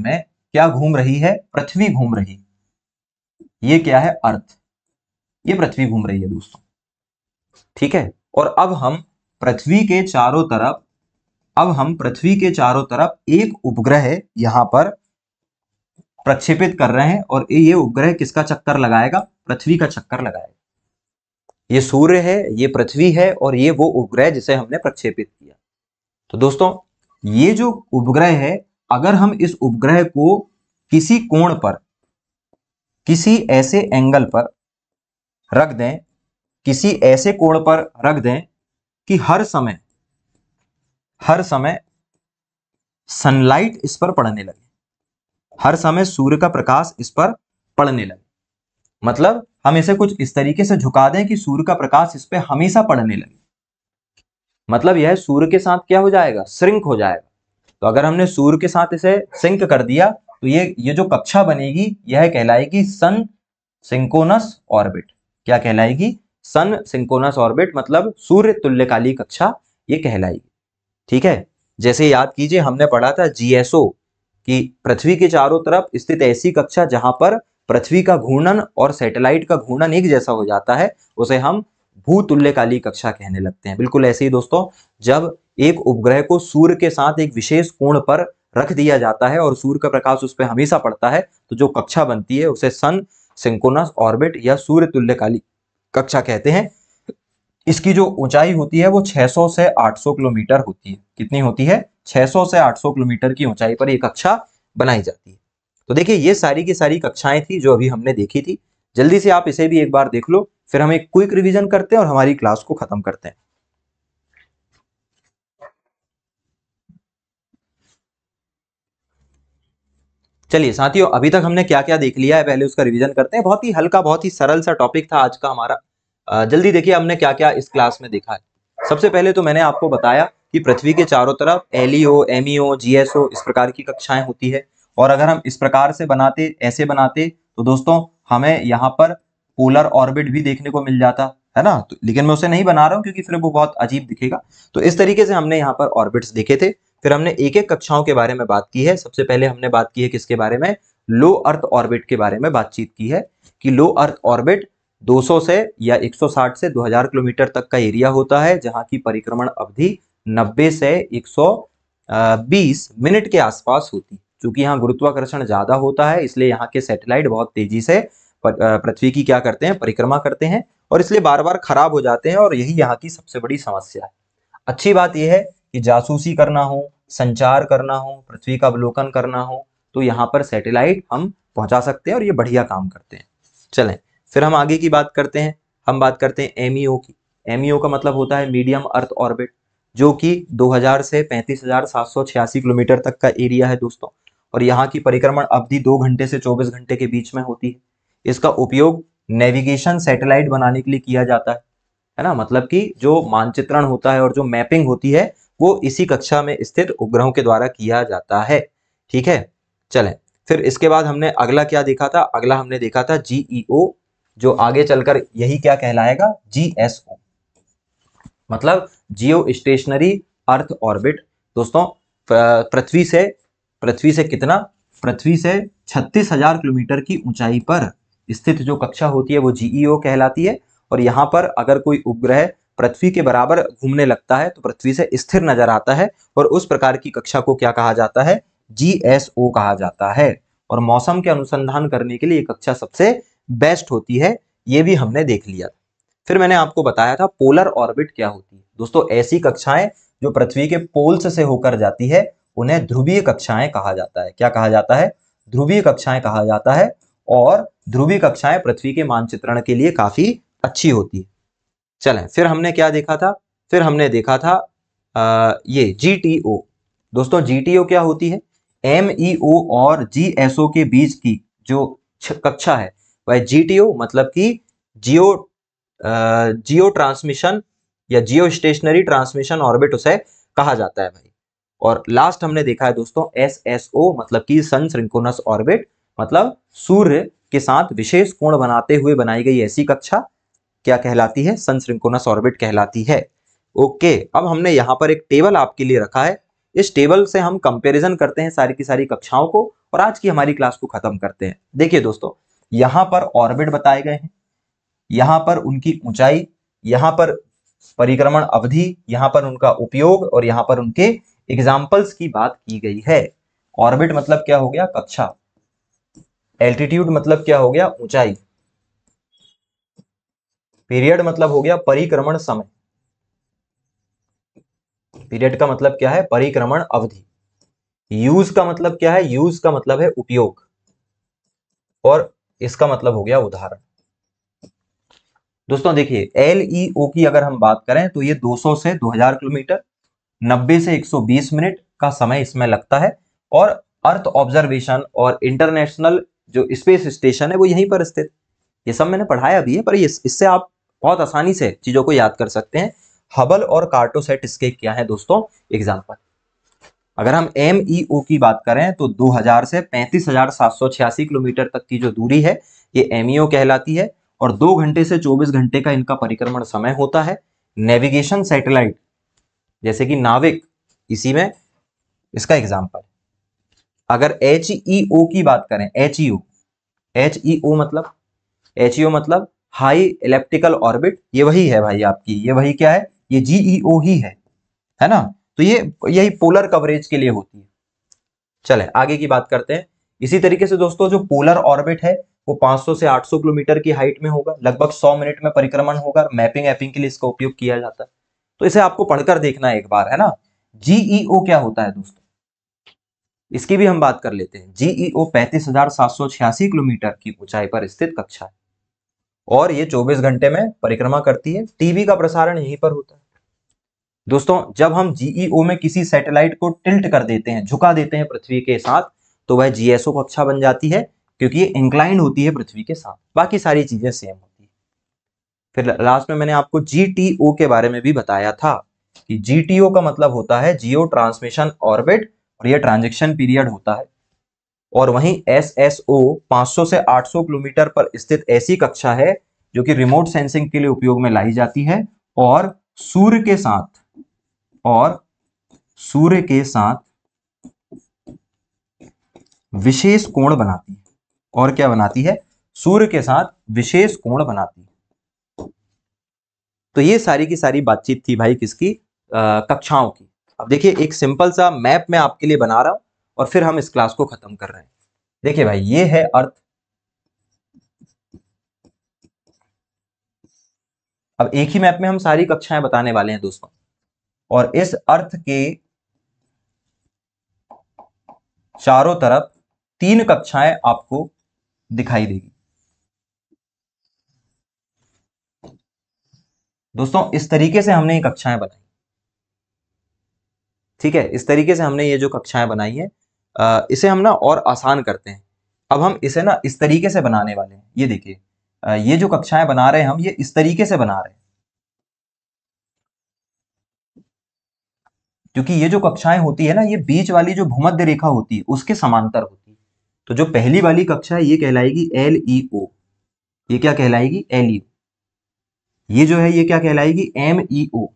में क्या घूम रही है? पृथ्वी घूम रही है। ये क्या है? अर्थ। ये पृथ्वी घूम रही है दोस्तों, ठीक है। और अब हम पृथ्वी के चारों तरफ एक उपग्रह यहां पर प्रक्षेपित कर रहे हैं, और ये उपग्रह किसका चक्कर लगाएगा? पृथ्वी का चक्कर लगाएगा। ये सूर्य है, ये पृथ्वी है, और ये वो उपग्रह जिसे हमने प्रक्षेपित किया। तो दोस्तों ये जो उपग्रह है, अगर हम इस उपग्रह को किसी कोण पर, किसी ऐसे एंगल पर रख दें, किसी ऐसे कोण पर रख दें कि हर समय सनलाइट इस पर पड़ने लगे, हर समय सूर्य का प्रकाश इस पर पड़ने लगे। मतलब हम इसे कुछ इस तरीके से झुका दें कि सूर्य का प्रकाश इस पर हमेशा पड़ने लगे। मतलब यह सूर्य के साथ क्या हो जाएगा? श्रिंक हो जाएगा। तो अगर हमने सूर्य के साथ इसे सिंक कर दिया तो ये जो कक्षा बनेगी यह कहलाएगी सन सिंक्रोनस ऑर्बिट। क्या कहलाएगी? सन सिंक्रोनस ऑर्बिट, मतलब सूर्य तुल्यकालिक कक्षा ये कहलाएगी, ठीक है। जैसे याद कीजिए हमने पढ़ा था जीएसओ कि पृथ्वी के चारों तरफ स्थित ऐसी कक्षा जहां पर पृथ्वी का घूर्णन और सैटेलाइट का घूर्णन एक जैसा हो जाता है, उसे हम भूतुल्यकालिक कक्षा कहने लगते हैं। बिल्कुल ऐसे ही दोस्तों, जब एक उपग्रह को सूर्य के साथ एक विशेष कोण पर रख दिया जाता है और सूर्य का प्रकाश उस पर हमेशा पड़ता है, तो जो कक्षा बनती है उसे सन सिंक्रोनस ऑर्बिट या सूर्य तुल्यकालिक कक्षा कहते हैं। इसकी जो ऊंचाई होती है वो 600 से 800 किलोमीटर होती है। कितनी होती है? 600 से 800 किलोमीटर की ऊंचाई पर ये कक्षा बनाई जाती है। तो देखिए ये सारी की सारी कक्षाएं थी जो अभी हमने देखी थी। जल्दी से आप इसे भी एक बार देख लो, फिर हम एक क्विक रिवीजन करते हैं और हमारी क्लास को खत्म करते हैं। चलिए साथियों, अभी तक हमने क्या क्या देख लिया है पहले उसका रिवीजन करते हैं। बहुत ही हल्का, बहुत ही सरल सा टॉपिक था आज का हमारा। जल्दी देखिए हमने क्या क्या इस क्लास में देखा है। सबसे पहले तो मैंने आपको बताया कि पृथ्वी के चारों तरफ एलईओ, एमईओ, जीएसओ इस प्रकार की कक्षाएं होती है। और अगर हम इस प्रकार से बनाते, ऐसे बनाते, तो दोस्तों हमें यहाँ पर पोलर ऑर्बिट भी देखने को मिल जाता है ना। तो लेकिन मैं उसे नहीं बना रहा हूँ क्योंकि फिर वो बहुत अजीब दिखेगा। तो इस तरीके से हमने यहाँ पर ऑर्बिट्स देखे थे। फिर हमने एक एक कक्षाओं के बारे में बात की है। सबसे पहले हमने बात की है किसके बारे में? लो अर्थ ऑर्बिट के बारे में बातचीत की है कि लो अर्थ ऑर्बिट 200 से या 160 से 2000 किलोमीटर तक का एरिया होता है, जहां की परिक्रमण अवधि 90 से 120 मिनट के आसपास होती है। क्योंकि यहाँ गुरुत्वाकर्षण ज्यादा होता है, इसलिए यहाँ के सैटेलाइट बहुत तेजी से पृथ्वी की क्या करते हैं? परिक्रमा करते हैं, और इसलिए बार बार खराब हो जाते हैं, और यही यहाँ की सबसे बड़ी समस्या है। अच्छी बात यह है कि जासूसी करना हो, संचार करना हो, पृथ्वी का अवलोकन करना हो, तो यहाँ पर सैटेलाइट हम पहुंचा सकते हैं और ये बढ़िया काम करते हैं। चलें फिर हम आगे की बात करते हैं। हम बात करते हैं एमईओ की। एमईओ का मतलब होता है मीडियम अर्थ ऑर्बिट, जो कि 2000 से 35,786 किलोमीटर तक का एरिया है दोस्तों। और यहाँ की परिक्रमण अवधि 2 घंटे से 24 घंटे के बीच में होती है। इसका उपयोग नेविगेशन सैटेलाइट बनाने के लिए किया जाता है ना। मतलब कि जो मानचित्रण होता है और जो मैपिंग होती है वो इसी कक्षा में स्थित उपग्रहों के द्वारा किया जाता है, ठीक है। चलें फिर इसके बाद हमने अगला क्या देखा था? अगला हमने देखा था जीईओ, जो आगे चलकर यही क्या कहलाएगा? जीएसओ, मतलब जियो स्टेशनरी अर्थ ऑर्बिट। दोस्तों पृथ्वी से कितना? पृथ्वी से 36,000 किलोमीटर की ऊंचाई पर स्थित जो कक्षा होती है वो जीईओ कहलाती है। और यहाँ पर अगर कोई उपग्रह पृथ्वी के बराबर घूमने लगता है तो पृथ्वी से स्थिर नजर आता है, और उस प्रकार की कक्षा को क्या कहा जाता है? जीएसओ कहा जाता है। और मौसम के अनुसंधान करने के लिए ये कक्षा सबसे बेस्ट होती है, ये भी हमने देख लिया। फिर मैंने आपको बताया था पोलर ऑर्बिट क्या होती है। दोस्तों ऐसी कक्षाएं जो पृथ्वी के पोल्स से होकर जाती है उन्हें ध्रुवीय कक्षाएं कहा जाता है। क्या कहा जाता है? ध्रुवीय कक्षाएं कहा जाता है। और ध्रुवीय कक्षाएं पृथ्वी के मानचित्रण के लिए काफी अच्छी होती है। चलें फिर हमने क्या देखा था? फिर हमने देखा था ये जीटीओ। दोस्तों जीटीओ क्या होती है? एमईओ और जीएसओ के बीच की जो कक्षा है वह जीटीओ, मतलब कि जियो ट्रांसमिशन या जियो स्टेशनरी ट्रांसमिशन ऑर्बिट उसे कहा जाता है भाई। और लास्ट हमने देखा है दोस्तों एसएसओ, मतलब कि सन सिंक्रोनस ऑर्बिट, मतलब सूर्य के साथ विशेष कोण बनाते हुए बनाई गई ऐसी कक्षा क्या कहलाती है? सन सिंक्रोनस ऑर्बिट कहलाती है। ओके, अब हमने यहाँ पर एक टेबल आपके लिए रखा है। इस टेबल से हम कंपैरिजन करते हैं सारी की सारी कक्षाओं को और आज की हमारी क्लास को खत्म करते हैं। देखिए दोस्तों, यहाँ पर ऑर्बिट बताए गए हैं, यहाँ पर उनकी ऊंचाई, यहाँ पर परिक्रमण अवधि, यहाँ पर उनका उपयोग और यहाँ पर उनके एग्जाम्पल्स की बात की गई है। ऑर्बिट मतलब क्या हो गया? कक्षा। एल्टीट्यूड मतलब क्या हो गया? ऊंचाई। पीरियड मतलब हो गया परिक्रमण समय। पीरियड का मतलब क्या है? परिक्रमण अवधि। यूज का मतलब क्या है? यूज का मतलब है उपयोग, और इसका मतलब हो गया उदाहरण। दोस्तों देखिए, LEO की अगर हम बात करें तो ये 200 से 2000 किलोमीटर, 90 से 120 मिनट का समय इसमें लगता है। और अर्थ ऑब्जर्वेशन और इंटरनेशनल जो स्पेस स्टेशन है वो यहीं पर स्थित। ये सब मैंने पढ़ाया भी है, पर इससे आप बहुत आसानी से चीजों को याद कर सकते हैं। हबल और कार्टोसैट इसके क्या है दोस्तों? एग्जाम्पल। अगर हम MEO की बात करें तो 2000 से 35,786 किलोमीटर तक की जो दूरी है ये MEO कहलाती है, और 2 घंटे से 24 घंटे का इनका परिक्रमण समय होता है। नेविगेशन सैटेलाइट जैसे कि नाविक, इसी में इसका एग्जाम्पल। अगर HEO की बात करें, HEO मतलब हाई एलिप्टिकल ऑर्बिट, ये वही है भाई आपकी, ये वही क्या है? ये GEO ही है ना? तो ये यही पोलर कवरेज के लिए होती है। चले आगे की बात करते हैं। इसी तरीके से दोस्तों जो पोलर ऑर्बिट है वो 500 से 800 किलोमीटर की हाइट में होगा, लगभग 100 मिनट में परिक्रमण होगा। मैपिंग एपिंग के लिए इसका उपयोग किया जाता है, तो इसे आपको पढ़कर देखना है एक बार, है ना? GEO क्या होता है दोस्तों, इसकी भी हम बात कर लेते हैं। GEO 35,786 किलोमीटर की ऊंचाई पर स्थित कक्षा है और ये 24 घंटे में परिक्रमा करती है। टीवी का प्रसारण यहीं पर होता है। दोस्तों जब हम GEO में किसी सैटेलाइट को टिल्ट कर देते हैं, झुका देते हैं पृथ्वी के साथ, तो वह GSO कक्षा बन जाती है, क्योंकि ये इंक्लाइंड होती है पृथ्वी के साथ। बाकी सारी चीजें सेम होती है। फिर लास्ट में मैंने आपको GTO के बारे में भी बताया था कि GTO का मतलब होता है जियो ट्रांसमिशन ऑर्बिट, और ये ट्रांजैक्शन पीरियड होता है। और वहीं SSO 500 से 800 किलोमीटर पर स्थित ऐसी कक्षा है जो कि रिमोट सेंसिंग के लिए उपयोग में लाई जाती है और सूर्य के साथ विशेष कोण बनाती है। और क्या बनाती है? सूर्य के साथ विशेष कोण बनाती है। तो ये सारी की सारी बातचीत थी भाई किसकी? कक्षाओं की। अब देखिए एक सिंपल सा मैप मैं आपके लिए बना रहा हूं और फिर हम इस क्लास को खत्म कर रहे हैं। देखिए भाई, ये है अर्थ। अब एक ही मैप में हम सारी कक्षाएं बताने वाले हैं दोस्तों, और इस अर्थ के चारों तरफ 3 कक्षाएं आपको दिखाई देगी। दोस्तों इस तरीके से हमने ये कक्षाएं बनाई, ठीक है? इस तरीके से हमने ये जो कक्षाएं बनाई है, इसे हम ना और आसान करते हैं। अब हम इसे ना इस तरीके से बनाने वाले हैं। ये देखिए, ये जो कक्षाएं बना रहे हैं हम, ये इस तरीके से बना रहे हैं, क्योंकि ये जो कक्षाएं होती है ना, ये बीच वाली जो भूमध्य रेखा होती है उसके समांतर होती है। तो जो पहली वाली कक्षा है ये कहलाएगी LEO। ये क्या कहलाएगी? LEO। ये जो है ये क्या कहलाएगी? MEO।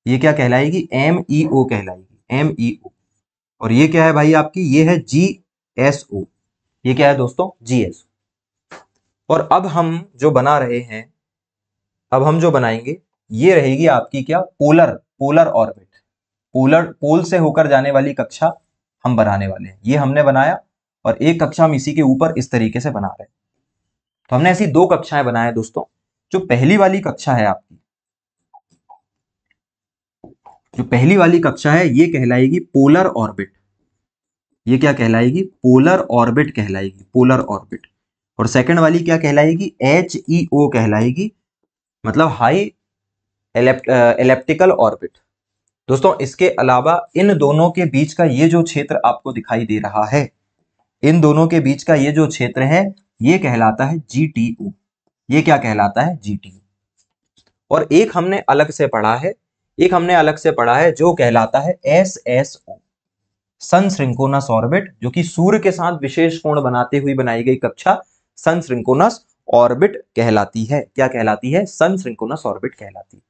ये क्या कहलाएगी? MEO कहलाएगी, MEO। और ये क्या है भाई आपकी? ये है GSO। ये क्या है दोस्तों? GSO। और अब हम जो बना रहे हैं, अब हम जो बनाएंगे ये रहेगी आपकी क्या? Polar orbit. पोल से होकर जाने वाली कक्षा हम बनाने वाले हैं। ये हमने बनाया और एक कक्षा हम इसी के ऊपर इस तरीके से बना रहे हैं। तो हमने ऐसी 2 कक्षाएं बनाए दोस्तों। जो पहली वाली कक्षा है आपकी, जो पहली वाली कक्षा है ये कहलाएगी पोलर ऑर्बिट। ये क्या कहलाएगी? पोलर ऑर्बिट कहलाएगी, पोलर ऑर्बिट। और सेकंड वाली क्या कहलाएगी? HEO कहलाएगी, मतलब हाई एलिप्टिकल ऑर्बिट। दोस्तों इसके अलावा इन दोनों के बीच का ये जो क्षेत्र आपको दिखाई दे रहा है, इन दोनों के बीच का ये जो क्षेत्र है ये कहलाता है GTO। ये क्या कहलाता है? GTO। और एक हमने अलग से पढ़ा है जो कहलाता है SSO, सन सिंक्रोनस ऑर्बिट, जो कि सूर्य के साथ विशेष कोण बनाते हुए बनाई गई कक्षा सन सिंक्रोनस ऑर्बिट कहलाती है। क्या कहलाती है? सन सिंक्रोनस ऑर्बिट कहलाती है।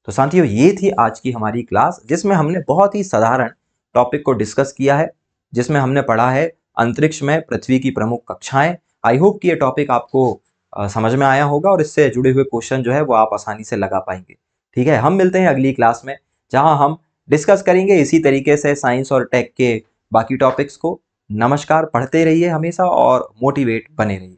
तो साथियों, ये थी आज की हमारी क्लास, जिसमें हमने बहुत ही साधारण टॉपिक को डिस्कस किया है, जिसमें हमने पढ़ा है अंतरिक्ष में पृथ्वी की प्रमुख कक्षाएं। आई होप कि ये टॉपिक आपको समझ में आया होगा और इससे जुड़े हुए क्वेश्चन जो है वो आप आसानी से लगा पाएंगे। ठीक है, हम मिलते हैं अगली क्लास में, जहां हम डिस्कस करेंगे इसी तरीके से साइंस और टेक के बाकी टॉपिक्स को। नमस्कार, पढ़ते रहिए हमेशा और मोटिवेट बने रहिए।